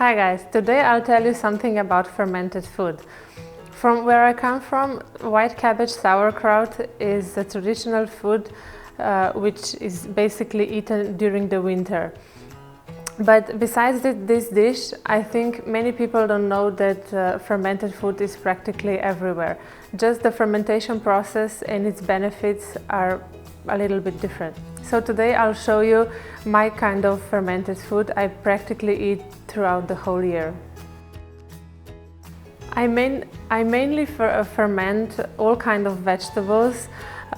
Hi guys, today I'll tell you something about fermented food. From where I come from, white cabbage sauerkraut is a traditional food which is basically eaten during the winter. But besides this dish, I think many people don't know that fermented food is practically everywhere. Just the fermentation process and its benefits are a little bit different. So today I'll show you my kind of fermented food I practically eat throughout the whole year. I mainly ferment all kinds of vegetables.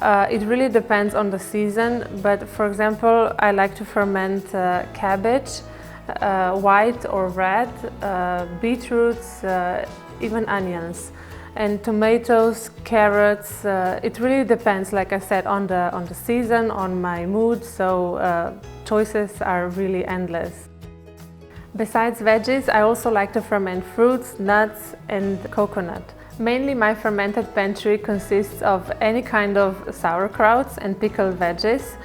It really depends on the season, but for example, I like to ferment cabbage, white or red, beetroots, even onions, and tomatoes, carrots. It really depends, like I said, on the season, on my mood, so choices are really endless. Besides veggies, I also like to ferment fruits, nuts and coconut. Mainly my fermented pantry consists of any kind of sauerkrauts and pickled veggies,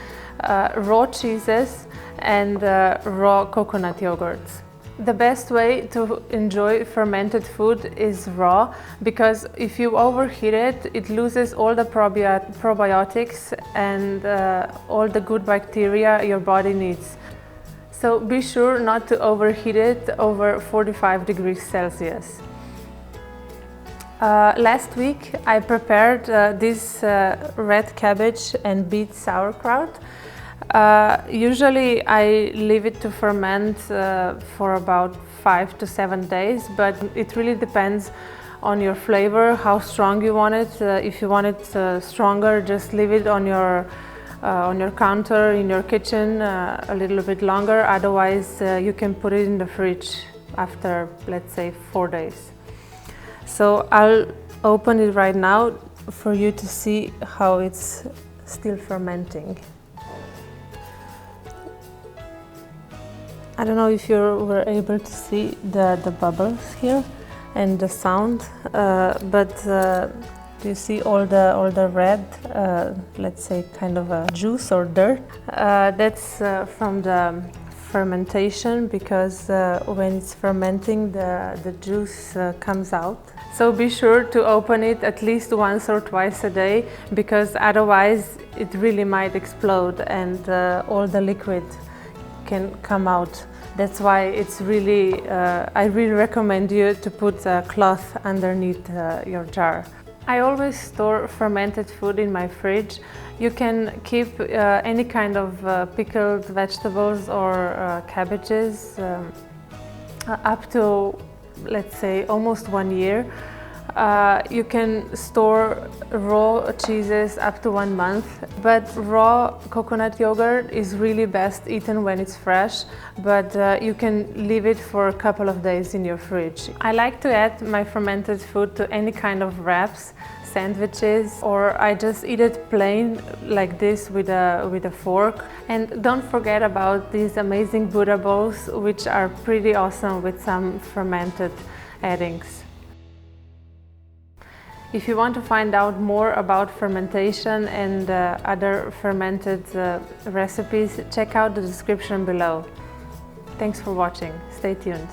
raw cheeses and raw coconut yogurts. The best way to enjoy fermented food is raw, because if you overheat it, it loses all the probiotics and all the good bacteria your body needs. So be sure not to overheat it over 45 degrees Celsius. Last week I prepared this red cabbage and beet sauerkraut. Usually I leave it to ferment for about 5 to 7 days, but it really depends on your flavor, how strong you want it. If you want it stronger, just leave it on your counter in your kitchen a little bit longer. Otherwise you can put it in the fridge after, let's say, 4 days. So I'll open it right now for you to see how it's still fermenting. I don't know if you were able to see the bubbles here and the sound, but you see all the red, let's say, kind of a juice or dirt. That's from the fermentation, because when it's fermenting, the juice comes out. So be sure to open it at least once or twice a day, because otherwise it really might explode and all the liquid can come out. That's why it's really, I really recommend you to put a cloth underneath your jar. I always store fermented food in my fridge. You can keep any kind of pickled vegetables or cabbages up to, let's say, almost 1 year. You can store raw cheeses up to 1 month, but raw coconut yogurt is really best eaten when it's fresh, but you can leave it for a couple of days in your fridge. I like to add my fermented food to any kind of wraps, sandwiches, or I just eat it plain like this with a fork. And don't forget about these amazing Buddha bowls, which are pretty awesome with some fermented addings. If you want to find out more about fermentation and other fermented recipes, check out the description below. Thanks for watching. Stay tuned.